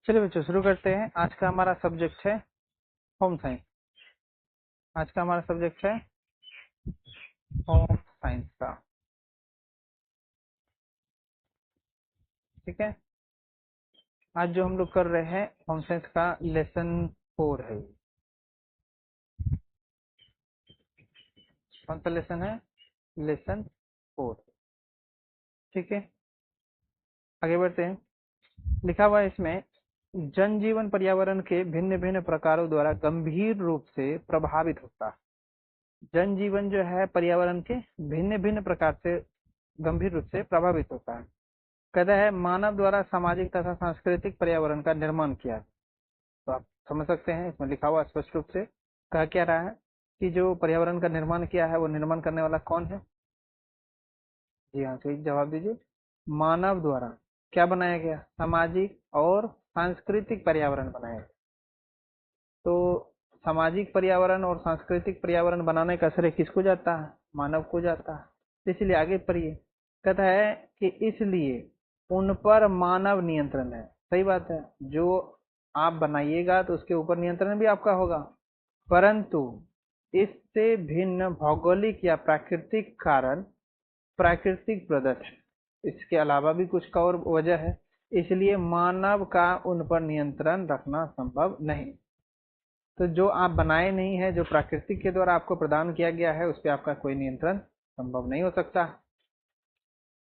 चलिए बच्चों शुरू करते हैं। आज का हमारा सब्जेक्ट है होम साइंस। आज का हमारा सब्जेक्ट है होम साइंस का। ठीक है, आज जो हम लोग कर रहे हैं होम साइंस का लेसन 4 है। कौन सा लेसन है? लेसन 4। ठीक है, आगे बढ़ते हैं। लिखा हुआ है इसमें, जनजीवन पर्यावरण के भिन्न भिन्न प्रकारों द्वारा गंभीर रूप से प्रभावित होता है। जनजीवन जो है पर्यावरण के भिन्न भिन्न प्रकार से गंभीर रूप से प्रभावित होता है। कहता है मानव द्वारा सामाजिक तथा सांस्कृतिक पर्यावरण का निर्माण किया। तो आप समझ सकते हैं, इसमें लिखा हुआ स्पष्ट रूप से कहा क्या रहा है कि जो पर्यावरण का निर्माण किया है वो निर्माण करने वाला कौन है? जी हाँ, सही जवाब दीजिए। मानव द्वारा क्या बनाया गया? सामाजिक और सांस्कृतिक पर्यावरण बनाया गया। तो सामाजिक पर्यावरण और सांस्कृतिक पर्यावरण बनाने का श्रेय किसको जाता है? मानव को जाता है। इसलिए आगे पढ़िए, कहता है कि इसलिए उन पर मानव नियंत्रण है। सही बात है, जो आप बनाइएगा तो उसके ऊपर नियंत्रण भी आपका होगा, परंतु इससे भिन्न भौगोलिक या प्राकृतिक कारण, प्राकृतिक प्रदर्शन, इसके अलावा भी कुछ का और वजह है, इसलिए मानव का उन पर नियंत्रण रखना संभव नहीं। तो जो आप बनाए नहीं है, जो प्राकृतिक के द्वारा आपको प्रदान किया गया है, उस पर आपका कोई नियंत्रण संभव नहीं हो सकता।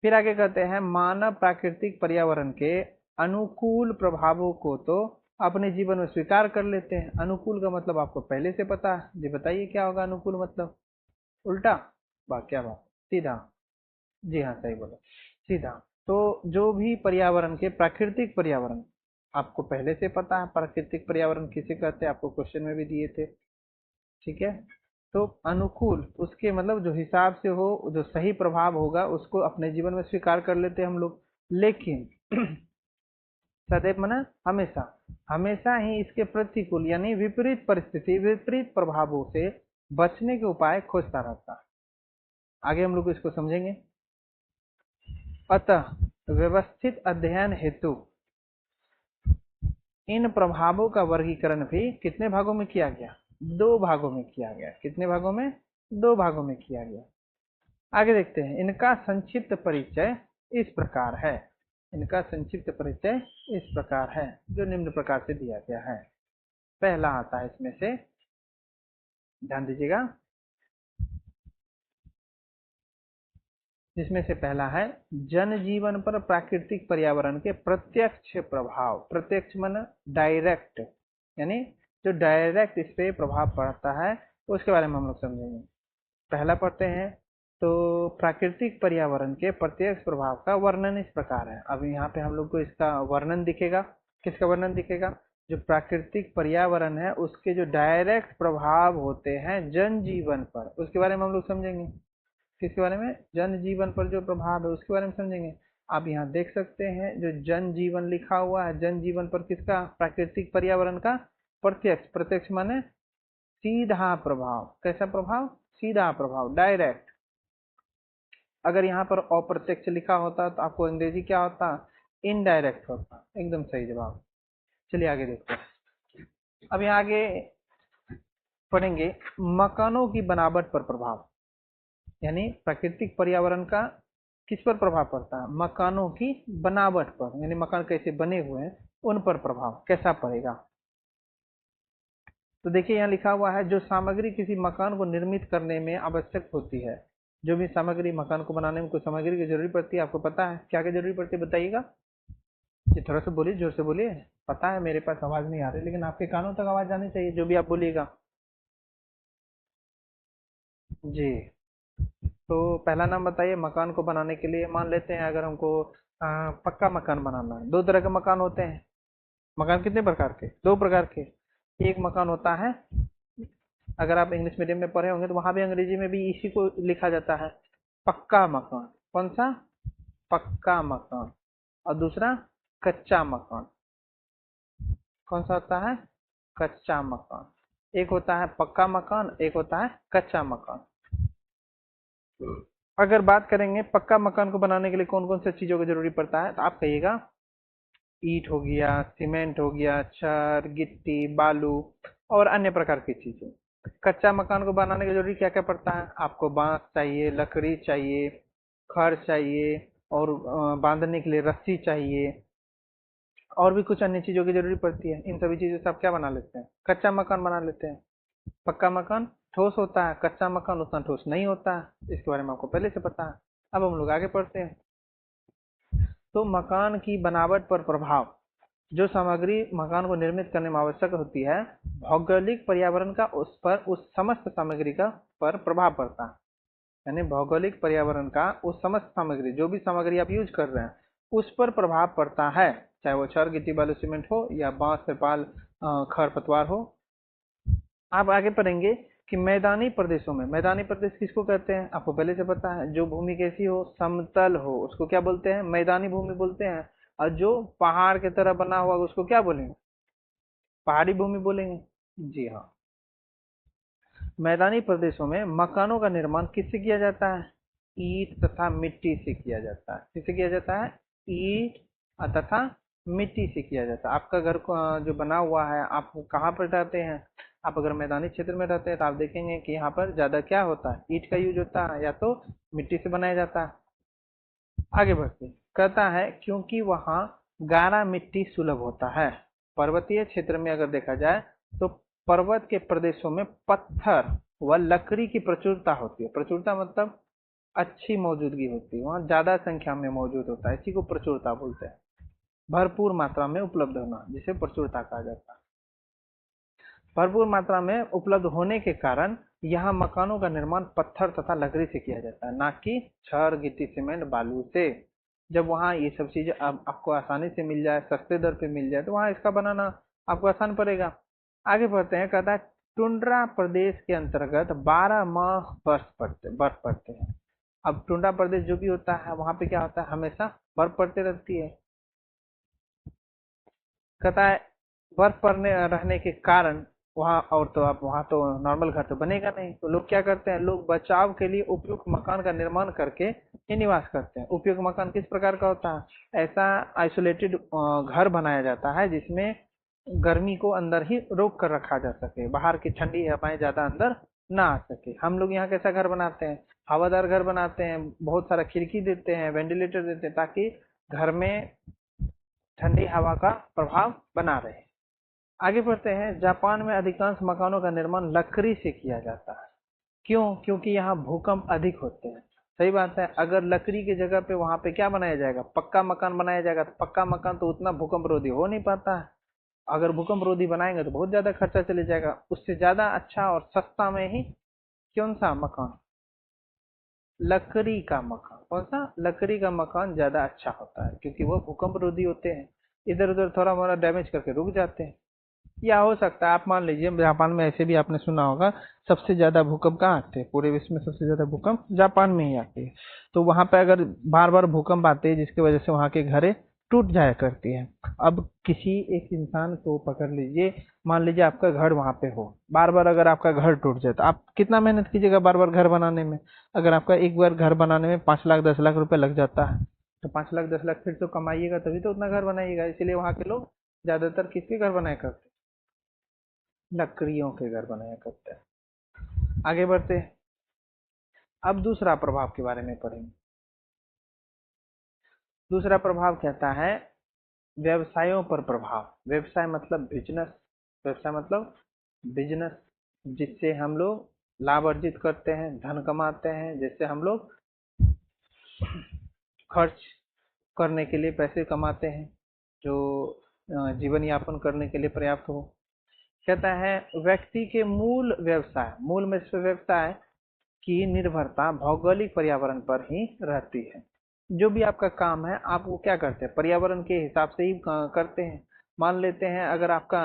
फिर आगे कहते हैं मानव प्राकृतिक पर्यावरण के अनुकूल प्रभावों को तो अपने जीवन में स्वीकार कर लेते हैं। अनुकूल का मतलब आपको पहले से पता है। जी बताइए क्या होगा अनुकूल मतलब? उल्टा बात, क्या बात, सीधा। जी हाँ सही बोला, सीधा। तो जो भी पर्यावरण के प्राकृतिक पर्यावरण आपको पहले से पता है, प्राकृतिक पर्यावरण किसे कहते हैं आपको क्वेश्चन में भी दिए थे। ठीक है, तो अनुकूल उसके मतलब जो हिसाब से हो, जो सही प्रभाव होगा उसको अपने जीवन में स्वीकार कर लेते हैं हम लोग। लेकिन सदैव मना हमेशा, हमेशा ही इसके प्रतिकूल यानी विपरीत परिस्थिति, विपरीत प्रभावों से बचने के उपाय खोजता रहता है। आगे हम लोग इसको समझेंगे। अतः व्यवस्थित अध्ययन हेतु इन प्रभावों का वर्गीकरण भी कितने भागों में किया गया? 2 भागों में किया गया। कितने भागों में? 2 भागों में किया गया। आगे देखते हैं। इनका संक्षिप्त परिचय इस प्रकार है। इनका संक्षिप्त परिचय इस प्रकार है, जो निम्न प्रकार से दिया गया है। पहला आता है इसमें से, ध्यान दीजिएगा, जिसमें से पहला है जनजीवन पर प्राकृतिक पर्यावरण के प्रत्यक्ष प्रभाव। प्रत्यक्ष मन डायरेक्ट, यानी जो डायरेक्ट इस पे प्रभाव पड़ता है उसके बारे में हम लोग समझेंगे। पहला पढ़ते हैं। तो प्राकृतिक पर्यावरण के प्रत्यक्ष प्रभाव का वर्णन इस प्रकार है। अब यहाँ पे हम लोग को इसका वर्णन दिखेगा। किसका वर्णन दिखेगा? जो प्राकृतिक पर्यावरण है उसके जो डायरेक्ट प्रभाव होते हैं जनजीवन पर, उसके बारे में हम लोग समझेंगे। किसके बारे में? जनजीवन पर जो प्रभाव है उसके बारे में समझेंगे। आप यहाँ देख सकते हैं जो जनजीवन लिखा हुआ है, जनजीवन पर किसका? प्राकृतिक पर्यावरण का प्रत्यक्ष। प्रत्यक्ष माने सीधा प्रभाव। कैसा प्रभाव? सीधा प्रभाव, डायरेक्ट। अगर यहाँ पर अप्रत्यक्ष लिखा होता तो आपको अंग्रेजी क्या होता? इनडायरेक्ट होता। एकदम सही जवाब। चलिए आगे देखते हैं। अब यहाँ आगे पढ़ेंगे मकानों की बनावट पर प्रभाव, यानी प्राकृतिक पर्यावरण का किस पर प्रभाव पड़ता है? मकानों की बनावट पर, यानी मकान कैसे बने हुए हैं उन पर प्रभाव कैसा पड़ेगा। तो देखिए यहाँ लिखा हुआ है जो सामग्री किसी मकान को निर्मित करने में आवश्यक होती है। जो भी सामग्री मकान को बनाने में कोई सामग्री की जरूरत पड़ती है, आपको पता है क्या क्या जरूरत पड़ती है? बताइएगा। ये थोड़ा सा बोलिए, जोर से बोलिए। पता है मेरे पास आवाज नहीं आ रही, लेकिन आपके कानों तक आवाज आनी चाहिए जो भी आप बोलिएगा। जी, तो पहला नाम बताइए। मकान को बनाने के लिए मान लेते हैं अगर हमको पक्का मकान बनाना है। 2 तरह के मकान होते हैं। मकान कितने प्रकार के? 2 प्रकार के। एक मकान होता है, अगर आप इंग्लिश मीडियम में पढ़े होंगे तो वहां भी अंग्रेजी में भी इसी को लिखा जाता है, पक्का मकान। कौन सा? पक्का मकान। और दूसरा कच्चा मकान। कौन सा होता है? कच्चा मकान। एक होता है पक्का मकान, एक होता है कच्चा मकान। अगर बात करेंगे पक्का मकान को बनाने के लिए कौन कौन सी चीजों की जरूरी पड़ता है, तो आप कहिएगा। ईंट हो गया, सीमेंट हो गया, छड़, गिट्टी, बालू और अन्य प्रकार की चीजें। कच्चा मकान को बनाने के जरूरी क्या क्या पड़ता है? आपको बांस चाहिए, लकड़ी चाहिए, खड़ चाहिए और बांधने के लिए रस्सी चाहिए और भी कुछ अन्य चीजों की जरूरत पड़ती है। इन सभी चीजों से आप क्या बना लेते हैं? कच्चा मकान बना लेते हैं। पक्का मकान ठोस होता है, कच्चा मकान उतना ठोस नहीं होता है। इसके बारे में आपको पहले से पता है। अब हम लोग आगे पढ़ते हैं। तो मकान की बनावट पर प्रभाव, जो सामग्री मकान को निर्मित करने में आवश्यक होती है, भौगोलिक पर्यावरण का उस पर उस समस्त सामग्री का पर प्रभाव पड़ता है। यानी भौगोलिक पर्यावरण का उस समस्त सामग्री, जो भी सामग्री आप यूज कर रहे हैं, उस पर प्रभाव पड़ता है। चाहे वो छड़, गिट्टी, बालू, सीमेंट हो या बांस, तिरपाल, खर पतवार हो। आप आगे पढ़ेंगे कि मैदानी प्रदेशों में, मैदानी प्रदेश किसको कहते हैं? आपको पहले से पता है। जो भूमि कैसी हो? समतल हो, उसको क्या बोलते हैं? मैदानी भूमि बोलते हैं। और जो पहाड़ की तरह बना हुआ उसको क्या बोलेंगे? पहाड़ी भूमि बोलेंगे। जी हाँ। मैदानी प्रदेशों में मकानों का निर्माण किससे किया जाता है? ईंट तथा मिट्टी से किया जाता है। किससे किया जाता है? ईंट तथा मिट्टी से किया जाता है। आपका घर जो बना हुआ है, आप कहाँ पर रहते हैं? आप अगर मैदानी क्षेत्र में रहते हैं तो आप देखेंगे कि यहाँ पर ज्यादा क्या होता है? ईंट का यूज होता है या तो मिट्टी से बनाया जाता है। आगे बढ़ते कहता है क्योंकि वहाँ गारा मिट्टी सुलभ होता है। पर्वतीय क्षेत्र में अगर देखा जाए तो पर्वत के प्रदेशों में पत्थर व लकड़ी की प्रचुरता होती है। प्रचुरता मतलब अच्छी मौजूदगी होती है, वहाँ ज्यादा संख्या में मौजूद होता है। इसी को प्रचुरता बोलते हैं। भरपूर मात्रा में उपलब्ध होना जिसे प्रचुरता कहा जाता है। भरपूर मात्रा में उपलब्ध होने के कारण यहाँ मकानों का निर्माण पत्थर तथा लकड़ी से किया जाता है, ना कि छड़, गिट्टी, सीमेंट, बालू से। जब वहाँ ये सब चीजें आपको आसानी से मिल जाए, सस्ते दर पे मिल जाए, तो वहाँ इसका बनाना आपको आसान पड़ेगा। आगे बढ़ते हैं। कहता है टुंड्रा प्रदेश के अंतर्गत 12 माह बर्फ पड़ते हैं। अब टुंड्रा प्रदेश जो भी होता है वहां पे क्या होता है? हमेशा बर्फ पड़ती रहती है। कहता है बर्फ पड़ने रहने के कारण वहाँ, और तो आप वहाँ तो नॉर्मल घर तो बनेगा नहीं, तो लोग क्या करते हैं? लोग बचाव के लिए उपयुक्त मकान का निर्माण करके ही निवास करते हैं। उपयुक्त मकान किस प्रकार का होता है? ऐसा आइसोलेटेड घर बनाया जाता है जिसमें गर्मी को अंदर ही रोक कर रखा जा सके, बाहर की ठंडी हवाएं ज्यादा अंदर ना आ सके। हम लोग यहाँ कैसा घर बनाते हैं? हवादार घर बनाते हैं, बहुत सारा खिड़की देते हैं, वेंटिलेटर देते हैं, ताकि घर में ठंडी हवा का प्रभाव बना रहे। आगे बढ़ते हैं। जापान में अधिकांश मकानों का निर्माण लकड़ी से किया जाता है। क्यों? क्योंकि यहाँ भूकंप अधिक होते हैं। सही बात है। अगर लकड़ी की जगह पे वहां पे क्या बनाया जाएगा? पक्का मकान बनाया जाएगा, तो पक्का मकान तो उतना भूकंप रोधी हो नहीं पाता है। अगर भूकंप रोधी बनाएंगे तो बहुत ज्यादा खर्चा चले जाएगा। उससे ज्यादा अच्छा और सस्ता में ही कौन सा मकान? लकड़ी का मकान। कौन सा? लकड़ी का मकान ज्यादा अच्छा होता है, क्योंकि वो भूकंप रोधी होते हैं, इधर उधर थोड़ा मोड़ा डैमेज करके रुक जाते हैं। या हो सकता है आप मान लीजिए जापान में ऐसे भी आपने सुना होगा, सबसे ज्यादा भूकंप कहाँ आते हैं? पूरे विश्व में सबसे ज्यादा भूकंप जापान में ही आते हैं। तो वहां पे अगर बार बार भूकंप आते हैं जिसकी वजह से वहां के घरें टूट जाया करती हैं। अब किसी एक इंसान को पकड़ लीजिए, मान लीजिए आपका घर वहां पे हो, बार बार अगर आपका घर टूट जाए तो आप कितना मेहनत कीजिएगा बार बार घर बनाने में? अगर आपका एक बार घर बनाने में 5 लाख 10 लाख रुपए लग जाता है, तो 5 लाख 10 लाख फिर तो कमाइएगा, तभी तो उतना घर बनाइएगा। इसीलिए वहां के लोग ज्यादातर किसके घर बनाया करते? लकड़ियों के घर बनाया करते हैं। आगे बढ़ते हैं। अब दूसरा प्रभाव के बारे में पढ़ेंगे। दूसरा प्रभाव कहता है व्यवसायों पर प्रभाव। व्यवसाय मतलब बिजनेस। व्यवसाय मतलब बिजनेस, जिससे हम लोग लाभ अर्जित करते हैं, धन कमाते हैं, जिससे हम लोग खर्च करने के लिए पैसे कमाते हैं, जो जीवन यापन करने के लिए पर्याप्त हो। कहता है व्यक्ति के मूल व्यवसाय, मूल में से व्यवसाय की निर्भरता भौगोलिक पर्यावरण पर ही रहती है। जो भी आपका काम है आप वो क्या करते हैं? पर्यावरण के हिसाब से ही करते हैं। मान लेते हैं अगर आपका,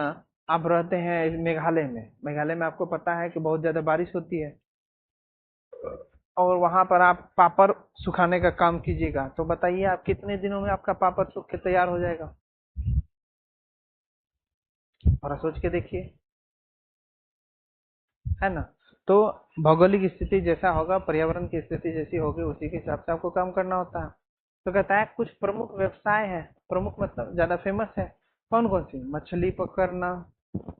आप रहते हैं मेघालय में, मेघालय में आपको पता है कि बहुत ज्यादा बारिश होती है, और वहां पर आप पापड़ सुखाने का काम कीजिएगा, तो बताइए आप कितने दिनों में आपका पापड़ सूख के तैयार हो जाएगा? थोड़ा सोच के देखिए, है ना? तो भौगोलिक स्थिति जैसा होगा, पर्यावरण की स्थिति जैसी होगी, उसी के हिसाब से आपको काम करना होता है। तो कहता है कुछ प्रमुख व्यवसाय है, प्रमुख मतलब ज्यादा फेमस है, कौन कौन सी? मछली पकड़ना,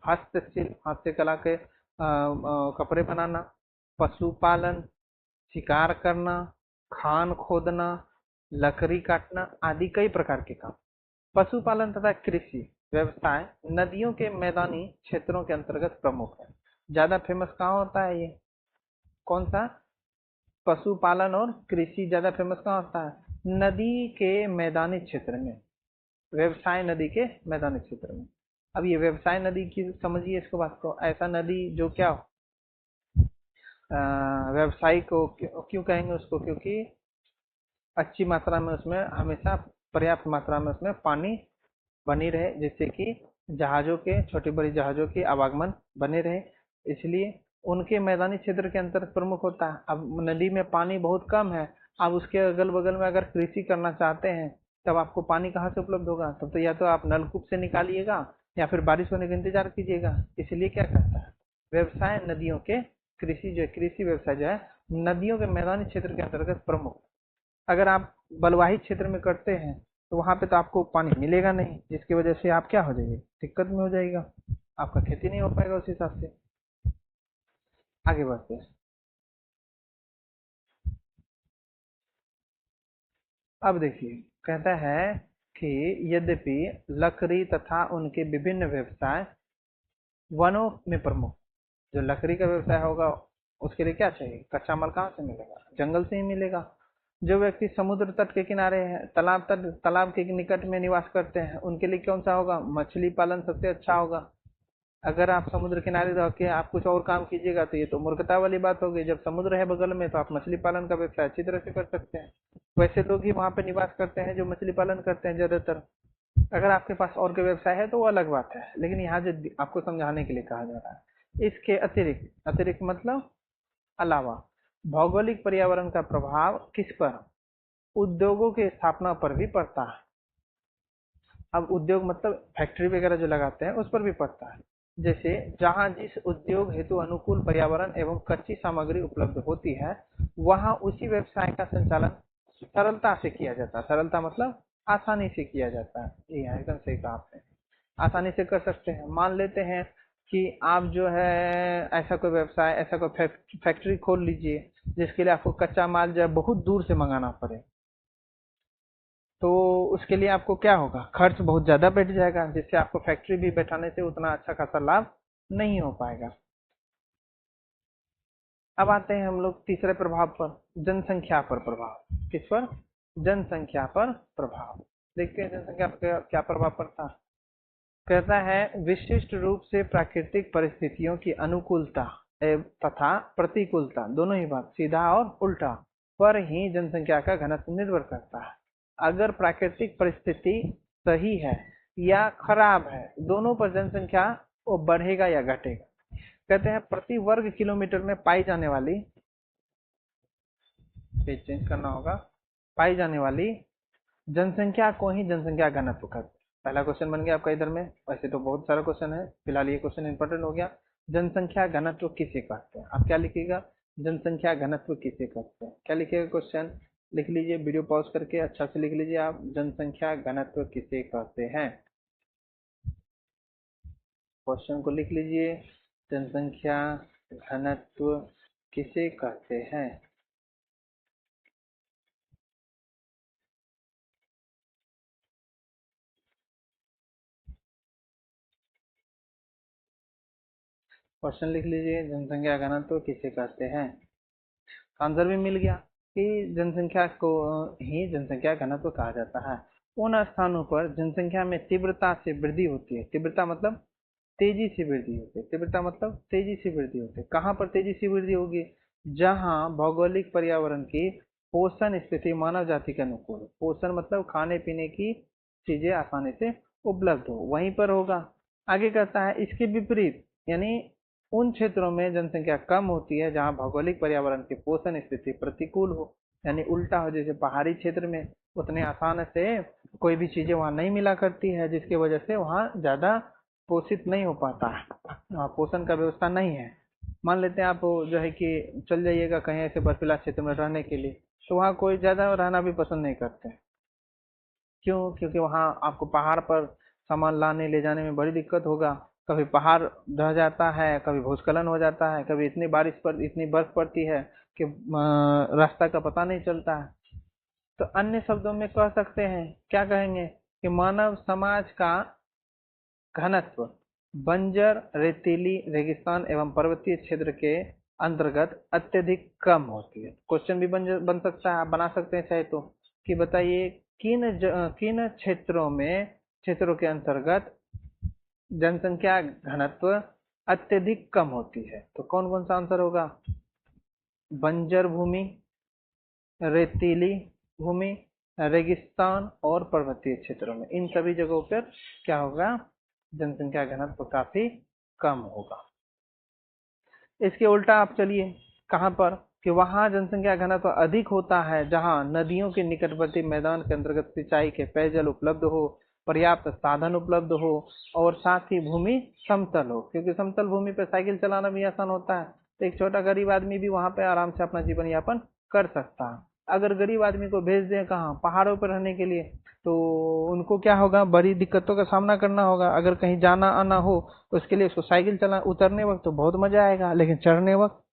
हस्तशिल्प, हाथ से कला के कपड़े बनाना, पशुपालन, शिकार करना, खान खोदना, लकड़ी काटना आदि कई प्रकार के काम। पशुपालन तथा कृषि व्यवसाय नदियों के मैदानी क्षेत्रों के अंतर्गत प्रमुख है। ज्यादा फेमस कहाँ होता है ये? कौन सा? पशुपालन और कृषि ज्यादा फेमस कहाँ होता है? नदी के मैदानी क्षेत्र में। व्यवसाय नदी के मैदानी क्षेत्र में। अब ये व्यवसाय नदी की समझिए इसको, बात को, ऐसा नदी जो क्या हो, व्यवसायिक को क्यों कहेंगे उसको? क्योंकि अच्छी मात्रा में उसमें हमेशा पर्याप्त मात्रा में उसमें पानी बनी रहे, जिससे कि जहाजों के, छोटी बड़ी जहाजों की आवागमन बने रहे, इसलिए उनके मैदानी क्षेत्र के अंतर्गत प्रमुख होता है। अब नदी में पानी बहुत कम है, आप उसके अगल बगल में अगर कृषि करना चाहते हैं तब आपको पानी कहाँ से उपलब्ध होगा? तब तो या तो आप नलकूप से निकालिएगा या फिर बारिश होने का इंतजार कीजिएगा। इसलिए क्या कहता है, व्यवसाय नदियों के, कृषि जो कृषि व्यवसाय जो है नदियों के मैदानी क्षेत्र के अंतर्गत प्रमुख। अगर आप बलुआही क्षेत्र में करते हैं तो वहां पे तो आपको पानी मिलेगा नहीं, जिसकी वजह से आप क्या हो जाएंगे? दिक्कत में हो जाएगा, आपका खेती नहीं हो पाएगा उस हिसाब से। आगे बढ़ते हैं। अब देखिए, कहता है कि यद्यपि लकड़ी तथा उनके विभिन्न व्यवसाय वनों में प्रमुख। जो लकड़ी का व्यवसाय होगा उसके लिए क्या चाहिए? कच्चा माल कहाँ से मिलेगा? जंगल से ही मिलेगा। जो व्यक्ति समुद्र तट के किनारे है, तालाब के निकट में निवास करते हैं, उनके लिए कौन सा होगा? मछली पालन सबसे अच्छा होगा। अगर आप समुद्र किनारे रह के आप कुछ और काम कीजिएगा तो ये तो मूर्खता वाली बात होगी। जब समुद्र है बगल में तो आप मछली पालन का व्यवसाय अच्छी तरह से कर सकते हैं। वैसे लोग ही वहां पे निवास करते हैं जो मछली पालन करते हैं ज्यादातर। अगर आपके पास और के व्यवसाय है तो वो अलग बात है, लेकिन यहाँ जो आपको समझाने के लिए कहा जा रहा है, इसके अतिरिक्त, अतिरिक्त मतलब अलावा, भौगोलिक पर्यावरण का प्रभाव किस पर? उद्योगों की स्थापना पर भी पड़ता है। अब उद्योग मतलब फैक्ट्री वगैरह जो लगाते हैं उस पर भी पड़ता है। जैसे जहां जिस उद्योग हेतु अनुकूल पर्यावरण एवं कच्ची सामग्री उपलब्ध होती है, वहां उसी व्यवसाय का संचालन सरलता से किया जाता है। सरलता मतलब आसानी से किया जाता है। जी हाँ, एकदम सही कहा आपने, आसानी से कर सकते हैं। मान लेते हैं कि आप जो है ऐसा कोई व्यवसाय, ऐसा कोई फैक्ट्री खोल लीजिए जिसके लिए आपको कच्चा माल जो है बहुत दूर से मंगाना पड़े, तो उसके लिए आपको क्या होगा? खर्च बहुत ज्यादा बैठ जाएगा, जिससे आपको फैक्ट्री भी बैठाने से उतना अच्छा खासा लाभ नहीं हो पाएगा। अब आते हैं हम लोग तीसरे प्रभाव पर, जनसंख्या पर प्रभाव। किस पर? जनसंख्या पर प्रभाव। देखते हैं जनसंख्या पर क्या प्रभाव पड़ता है। कहता है विशिष्ट रूप से प्राकृतिक परिस्थितियों की अनुकूलता तथा प्रतिकूलता, दोनों ही बात, सीधा और उल्टा, पर ही जनसंख्या का घनत्व निर्भर करता है। अगर प्राकृतिक परिस्थिति सही है या खराब है, दोनों पर जनसंख्या वो बढ़ेगा या घटेगा। कहते हैं प्रति वर्ग किलोमीटर में पाई जाने वाली, पेज चेंज करना होगा, पाई जाने वाली जनसंख्या को ही जनसंख्या घनत्व कहते हैं। पहला क्वेश्चन बन गया आपका इधर में। वैसे तो बहुत सारा क्वेश्चन है, फिलहाल ये क्वेश्चन इंपॉर्टेंट हो गया। जनसंख्या घनत्व किसे कहते हैं? आप क्या लिखिएगा? जनसंख्या घनत्व किसे कहते हैं? क्या लिखिएगा? क्वेश्चन लिख लीजिए, वीडियो पॉज करके अच्छा से लिख लीजिए आप, जनसंख्या घनत्व किसे कहते हैं। क्वेश्चन को लिख लीजिए, जनसंख्या घनत्व किसे कहते हैं। क्वेश्चन लिख लीजिए, जनसंख्या घनत्व किसे कहते हैं। आंसर भी मिल गया कि जनसंख्या को ही जनसंख्या घनत्व कहा जाता है। उन स्थानों पर जनसंख्या में तीव्रता से वृद्धि होती है। तीव्रता मतलब तेजी से वृद्धि होती है। तीव्रता मतलब तेजी से वृद्धि होती है। कहाँ पर तेजी से वृद्धि होगी? जहाँ भौगोलिक पर्यावरण की पोषण स्थिति मानव जाति के अनुकूल, पोषण मतलब खाने पीने की चीजें आसानी से उपलब्ध हो, वहीं पर होगा। आगे कहता है इसके विपरीत, यानी उन क्षेत्रों में जनसंख्या कम होती है जहाँ भौगोलिक पर्यावरण की पोषण स्थिति प्रतिकूल हो, यानी उल्टा हो। जैसे पहाड़ी क्षेत्र में उतने आसान से कोई भी चीजें वहां नहीं मिला करती है, जिसकी वजह से वहां ज्यादा पोषित नहीं हो पाता है, पोषण का व्यवस्था नहीं है। मान लेते हैं आप जो है कि चल जाइएगा कहीं ऐसे बर्फीला क्षेत्र में रहने के लिए, तो वहाँ कोई ज्यादा रहना भी पसंद नहीं करते, क्यों? क्योंकि वहाँ आपको पहाड़ पर सामान लाने ले जाने में बड़ी दिक्कत होगा। कभी पहाड़ ढह जाता है, कभी भूस्खलन हो जाता है, कभी इतनी बारिश पर इतनी बर्फ पड़ती है कि रास्ता का पता नहीं चलता है। तो अन्य शब्दों में कह सकते हैं, क्या कहेंगे कि मानव समाज का घनत्व बंजर, रेतीली, रेगिस्तान एवं पर्वतीय क्षेत्र के अंतर्गत अत्यधिक कम होती है। क्वेश्चन भी बन सकता है, आप बना सकते हैं चाहे तो, कि बताइए किन क्षेत्रों के अंतर्गत जनसंख्या घनत्व अत्यधिक कम होती है। तो कौन कौन सा आंसर होगा? बंजर भूमि, रेतीली भूमि, रेगिस्तान और पर्वतीय क्षेत्रों में, इन सभी जगहों पर क्या होगा? जनसंख्या घनत्व काफी कम होगा। इसके उल्टा आप चलिए कहां पर, कि वहां जनसंख्या घनत्व अधिक होता है जहां नदियों के निकटवर्ती मैदान के अंतर्गत सिंचाई के पेयजल उपलब्ध हो, पर्याप्त साधन उपलब्ध हो और साथ ही भूमि समतल हो। क्योंकि समतल भूमि पर साइकिल चलाना भी आसान होता है, तो एक छोटा गरीब आदमी भी वहां पे आराम से अपना जीवन यापन कर सकता है। अगर गरीब आदमी को भेज दें कहाँ, पहाड़ों पर रहने के लिए, तो उनको क्या होगा? बड़ी दिक्कतों का सामना करना होगा। अगर कहीं जाना आना हो तो उसके लिए उसको साइकिल चला, उतरने वक्त तो बहुत मजा आएगा, लेकिन चढ़ने वक्त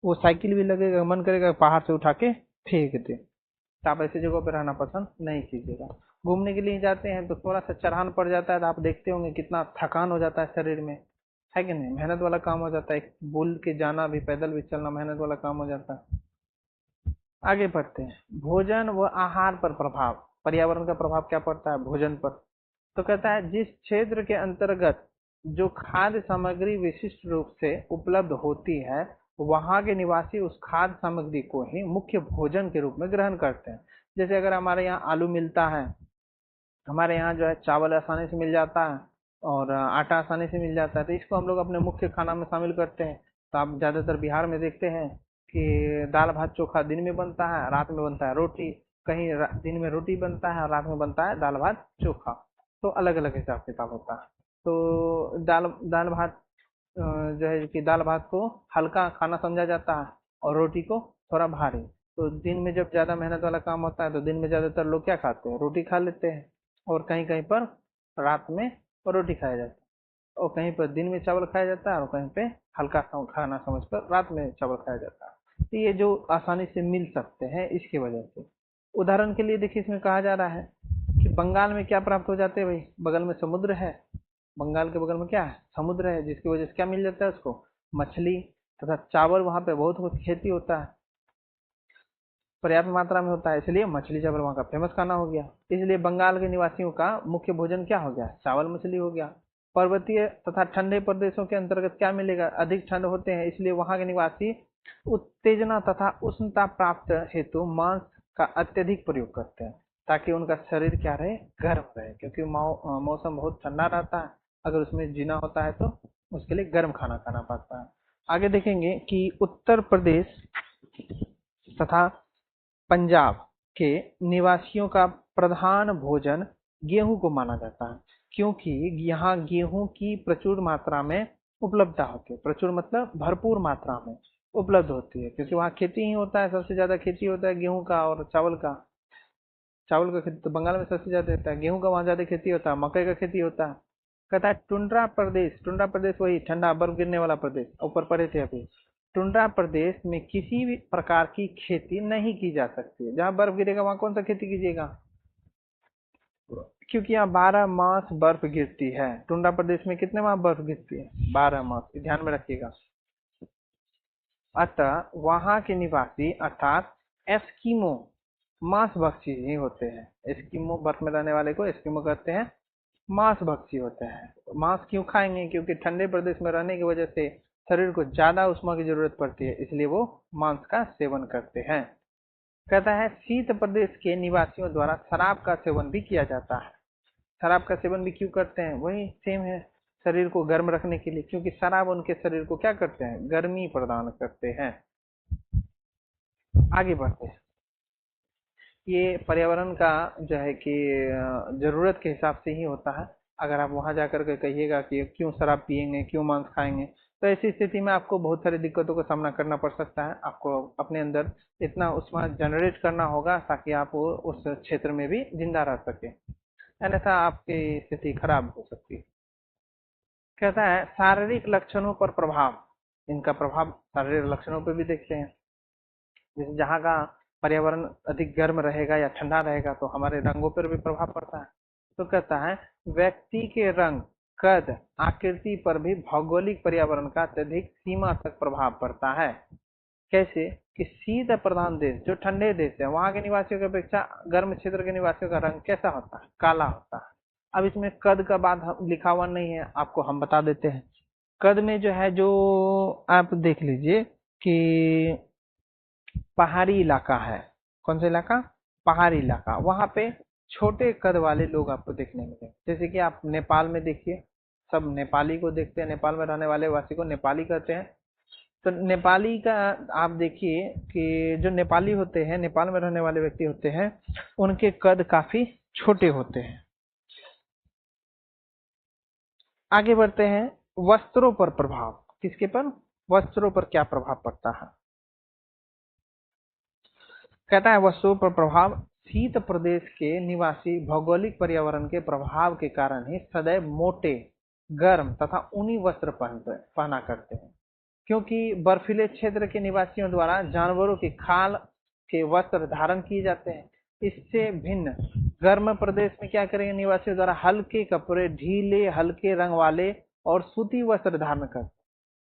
वो साइकिल भी लगेगा, मन करेगा पहाड़ से उठा के फेंक दे। तो आप ऐसी जगहों पर रहना पसंद नहीं कीजिएगा। घूमने के लिए जाते हैं तो थोड़ा सा चढ़ान पड़ जाता है, तो आप देखते होंगे कितना थकान हो जाता है शरीर में, है कि नहीं? मेहनत वाला काम हो जाता है, बुल के जाना भी, पैदल भी चलना मेहनत वाला काम हो जाता है। आगे बढ़ते हैं, भोजन व आहार पर प्रभाव, पर्यावरण का प्रभाव क्या पड़ता है भोजन पर? तो कहता है जिस क्षेत्र के अंतर्गत जो खाद्य सामग्री विशिष्ट रूप से उपलब्ध होती है, वहां के निवासी उस खाद्य सामग्री को ही मुख्य भोजन के रूप में ग्रहण करते हैं। जैसे अगर हमारे यहाँ आलू मिलता है, हमारे यहाँ जो है चावल आसानी से मिल जाता है और आटा आसानी से मिल जाता है, तो इसको हम लोग अपने मुख्य खाना में शामिल करते हैं। तो आप ज्यादातर बिहार में देखते हैं कि दाल भात चोखा दिन में बनता है, रात में बनता है रोटी। कहीं दिन में रोटी बनता है और रात में बनता है दाल भात चोखा। तो अलग अलग हिसाब किताब होता है। तो दाल दाल भात जो है कि दाल भात को हल्का खाना समझा जाता है और रोटी को थोड़ा भारी। तो दिन में जब ज्यादा मेहनत वाला काम होता है तो दिन में ज्यादातर लोग क्या खाते हैं? रोटी खा लेते हैं। और कहीं कहीं पर रात में रोटी खाया जाता है, और कहीं पर दिन में चावल खाया जाता है, और कहीं पे हल्का खाना समझकर रात में चावल खाया जाता है। तो ये जो आसानी से मिल सकते हैं इसकी वजह से। उदाहरण के लिए देखिए, इसमें कहा जा रहा है कि बंगाल में क्या प्राप्त हो जाते हैं भाई? बगल में समुद्र है, बंगाल के बगल में क्या है? समुद्र है, जिसकी वजह से क्या मिल जाता है उसको? मछली तथा चावल। वहां पे बहुत खेती होता है, पर्याप्त मात्रा में होता है, इसलिए मछली चावल वहाँ का फेमस खाना हो गया। इसलिए बंगाल के निवासियों का मुख्य भोजन क्या हो गया? चावल मछली हो गया। पर्वतीय तथा ठंडे प्रदेशों के अंतर्गत क्या मिलेगा? अधिक ठंड होते हैं, इसलिए वहाँ के निवासी उत्तेजना तथा उष्णता प्राप्त हेतु मांस का अत्यधिक प्रयोग करते हैं, ताकि उनका शरीर क्या रहे? गर्म रहे। क्योंकि मौसम बहुत ठंडा रहता है, अगर उसमें जीना होता है तो उसके लिए गर्म खाना खाना पड़ता है। आगे देखेंगे कि उत्तर प्रदेश तथा पंजाब के निवासियों का प्रधान भोजन गेहूं को माना जाता है, क्योंकि यहाँ गेहूं की प्रचुर मात्रा में उपलब्धता होती है। प्रचुर मतलब भरपूर मात्रा में उपलब्ध होती है, क्योंकि वहाँ खेती ही होता है, सबसे ज्यादा खेती होता है गेहूं का और चावल का। चावल का खेती तो बंगाल में सबसे ज्यादा होता है, गेहूं का वहाँ ज्यादा खेती होता है, मकई का खेती होता है। कहता है टुंड्रा प्रदेश वही ठंडा बर्फ गिरने वाला प्रदेश, ऊपर पढ़े थे अभी। टुंड्रा प्रदेश में किसी भी प्रकार की खेती नहीं की जा सकती। जहाँ बर्फ गिरेगा वहां कौन सा खेती कीजिएगा? क्योंकि यहाँ 12 मास बर्फ गिरती है। टुंड्रा प्रदेश में कितने माह बर्फ गिरती है? 12 मास, ध्यान में रखिएगा। अतः वहां के निवासी अर्थात एस्किमो मांस भक्षी ही होते हैं। एस्किमो, बर्फ में रहने वाले को एस्किमो कहते हैं, मांस भक्षी होते हैं। मांस क्यों खाएंगे? क्योंकि ठंडे प्रदेश में रहने की वजह से शरीर को ज्यादा उष्मा की जरूरत पड़ती है, इसलिए वो मांस का सेवन करते हैं। कहता है शीत प्रदेश के निवासियों द्वारा शराब का सेवन भी किया जाता है। शराब का सेवन भी क्यों करते हैं? वही सेम है, शरीर को गर्म रखने के लिए, क्योंकि शराब उनके शरीर को क्या करते हैं? गर्मी प्रदान करते हैं। आगे बढ़ते हैं, ये पर्यावरण का जो है कि जरूरत के हिसाब से ही होता है। अगर आप वहां जाकर के कहिएगा कि क्यों शराब पियेंगे, क्यों मांस खाएंगे, तो ऐसी स्थिति में आपको बहुत सारी दिक्कतों का सामना करना पड़ सकता है। आपको अपने अंदर इतना ऊष्मा जनरेट करना होगा ताकि आप उस क्षेत्र में भी जिंदा रह सके, अन्यथा आपकी स्थिति खराब हो सकती है। कहता है शारीरिक लक्षणों पर प्रभाव। इनका प्रभाव शारीरिक लक्षणों पर भी देखते हैं। जैसे जहाँ का पर्यावरण अधिक गर्म रहेगा या ठंडा रहेगा तो हमारे रंगों पर भी प्रभाव पड़ता है। तो कहता है व्यक्ति के रंग, कद, आकृति पर भी भौगोलिक पर्यावरण का अत्यधिक सीमा तक प्रभाव पड़ता है। कैसे कि शीत प्रधान देश, जो ठंडे देश है, वहां के निवासियों की अपेक्षा गर्म क्षेत्र के निवासियों का रंग कैसा होता है? काला होता है। अब इसमें कद का बात लिखा हुआ नहीं है, आपको हम बता देते हैं। कद में जो है, जो आप देख लीजिए कि पहाड़ी इलाका है। कौन सा इलाका? पहाड़ी इलाका। वहां पे छोटे कद वाले लोग आपको देखने मिलेंगे। जैसे कि आप नेपाल में देखिए, सब नेपाली को देखते हैं, नेपाल में रहने वाले वासी को नेपाली कहते हैं। तो नेपाली का आप देखिए कि जो नेपाली होते हैं, नेपाल में रहने वाले व्यक्ति होते हैं, उनके कद काफी छोटे होते हैं। आगे बढ़ते हैं, वस्त्रों पर प्रभाव। किसके पर? वस्त्रों पर क्या प्रभाव पड़ता है? कहता है वस्त्रों पर प्रभाव। शीत प्रदेश के निवासी भौगोलिक पर्यावरण के प्रभाव के कारण ही सदैव मोटे, गर्म तथा ऊनी वस्त्र पहना करते हैं, क्योंकि बर्फीले क्षेत्र के निवासियों द्वारा जानवरों की खाल के वस्त्र धारण किए जाते हैं। इससे भिन्न गर्म प्रदेश में क्या करेंगे? निवासियों द्वारा हल्के कपड़े, ढीले हल्के रंग वाले और सूती वस्त्र धारण करते हैं।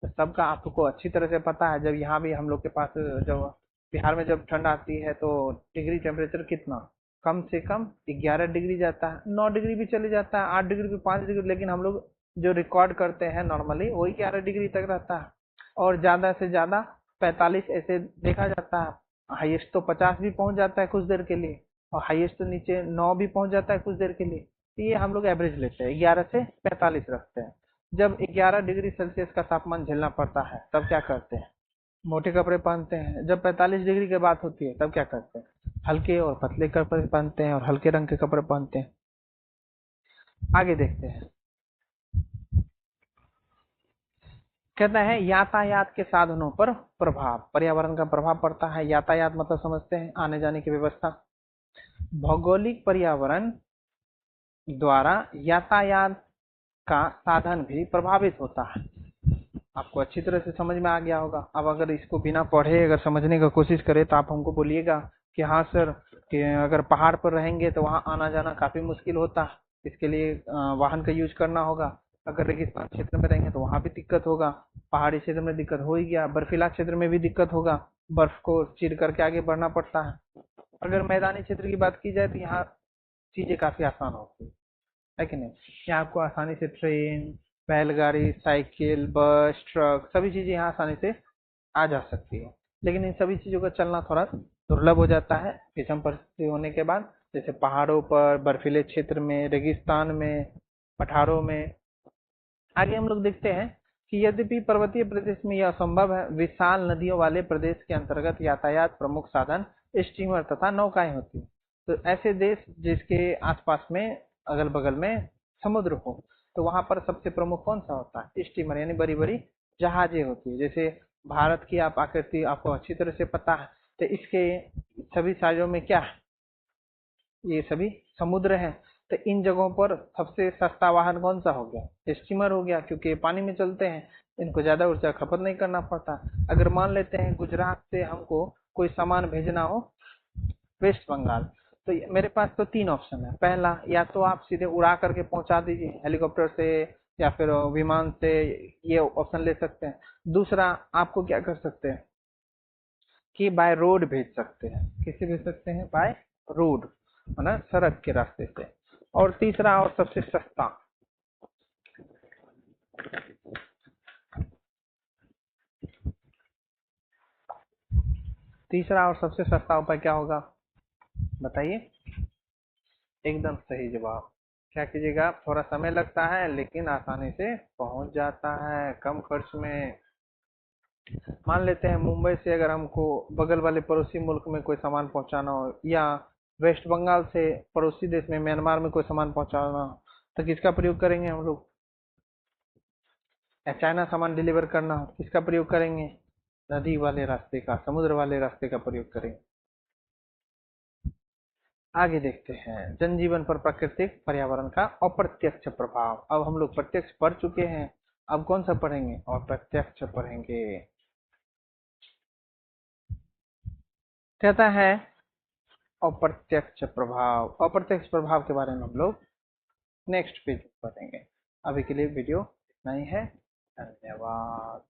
तो सबका आपको अच्छी तरह से पता है, जब यहाँ भी हम लोग के पास, जब बिहार में जब ठंड आती है तो डिग्री टेम्परेचर कितना? कम से कम 11 डिग्री जाता है, 9 डिग्री भी चले जाता है, 8 डिग्री भी, 5 डिग्री, लेकिन हम लोग जो रिकॉर्ड करते हैं नॉर्मली वही 11 डिग्री तक रहता है। और ज्यादा से ज्यादा 45 ऐसे देखा जाता है। हाईएस्ट तो 50 भी पहुंच जाता है कुछ देर के लिए, और हाईएस्ट तो नीचे 9 भी पहुंच जाता है कुछ देर के लिए। ये हम लोग एवरेज लेते हैं, 11 से 45 रखते हैं। जब 11 डिग्री सेल्सियस का तापमान झेलना पड़ता है तब क्या करते हैं? मोटे कपड़े पहनते हैं। जब 45 डिग्री की बात होती है तब क्या करते हैं? हल्के और पतले कपड़े पहनते हैं और हल्के रंग के कपड़े पहनते हैं। आगे देखते हैं। कहता है यातायात के साधनों पर प्रभाव। पर्यावरण का प्रभाव पड़ता है। यातायात मतलब समझते हैं आने जाने की व्यवस्था। भौगोलिक पर्यावरण द्वारा यातायात का साधन भी प्रभावित होता है। आपको अच्छी तरह से समझ में आ गया होगा। अब अगर इसको बिना पढ़े अगर समझने का कोशिश करें तो आप हमको बोलिएगा कि हाँ सर, कि अगर पहाड़ पर रहेंगे तो वहाँ आना जाना काफी मुश्किल होता है, इसके लिए वाहन का यूज करना होगा। अगर रेगिस्तान क्षेत्र में रहेंगे तो वहाँ भी दिक्कत होगा। पहाड़ी क्षेत्र में दिक्कत हो ही गया, बर्फीला क्षेत्र में भी दिक्कत होगा, बर्फ को चीर करके आगे बढ़ना पड़ता है। अगर मैदानी क्षेत्र की बात की जाए तो यहाँ चीजें काफी आसान होती है कि नहीं? यहाँ आपको आसानी से ट्रेन, बैलगाड़ी, साइकिल, बस, ट्रक, सभी चीजें यहाँ आसानी से आ जा सकती है। लेकिन इन सभी चीजों का चलना थोड़ा दुर्लभ हो जाता है विषम परिस्थिति होने के बाद, जैसे पहाड़ों पर, बर्फीले क्षेत्र में, रेगिस्तान में, पठारों में। आगे हम लोग देखते हैं कि यद्यपि पर्वतीय प्रदेश में यह असंभव है, विशाल नदियों वाले प्रदेश के अंतर्गत यातायात प्रमुख साधन स्टीमर तथा नौकाएं होती हैं। तो ऐसे देश जिसके आसपास में, अगल बगल में समुद्र हो, तो वहां पर सबसे प्रमुख कौन सा होता है? स्टीमर, यानी बड़ी बड़ी जहाजें होती है। जैसे भारत की आप आकृति आपको अच्छी तरह से पता है, तो इसके सभी साइडों में क्या है? ये सभी समुद्र हैं। तो इन जगहों पर सबसे सस्ता वाहन कौन सा हो गया? स्टीमर हो गया, क्योंकि ये पानी में चलते हैं, इनको ज्यादा ऊर्जा खपत नहीं करना पड़ता। अगर मान लेते हैं गुजरात से हमको कोई सामान भेजना हो वेस्ट बंगाल, तो मेरे पास तो 3 ऑप्शन है। पहला, या तो आप सीधे उड़ा करके पहुंचा दीजिए हेलीकॉप्टर से या फिर विमान से, ये ऑप्शन ले सकते हैं। दूसरा, आपको क्या कर सकते हैं कि बाय रोड भेज सकते हैं। किसे भेज सकते हैं? बाय रोड, है ना, सड़क के रास्ते से। और तीसरा और सबसे सस्ता, तीसरा और सबसे सस्ता उपाय क्या होगा बताइए? एकदम सही जवाब। क्या कीजिएगा? थोड़ा समय लगता है लेकिन आसानी से पहुंच जाता है, कम खर्च में। मान लेते हैं मुंबई से अगर हमको बगल वाले पड़ोसी मुल्क में कोई सामान पहुंचाना हो, या वेस्ट बंगाल से पड़ोसी देश में म्यांमार में कोई सामान पहुंचाना हो, तो किसका प्रयोग करेंगे हम लोग? या चाइना सामान डिलीवर करना हो, किसका प्रयोग करेंगे? नदी वाले रास्ते का, समुद्र वाले रास्ते का प्रयोग करेंगे। आगे देखते हैं जनजीवन पर प्राकृतिक पर्यावरण का अप्रत्यक्ष प्रभाव। अब हम लोग प्रत्यक्ष पढ़ चुके हैं, अब कौन सा पढ़ेंगे? अप्रत्यक्ष पढ़ेंगे। कहता है अप्रत्यक्ष प्रभाव। अप्रत्यक्ष प्रभाव के बारे में हम लोग नेक्स्ट पेज पढ़ेंगे। अभी के लिए वीडियो नहीं है। धन्यवाद।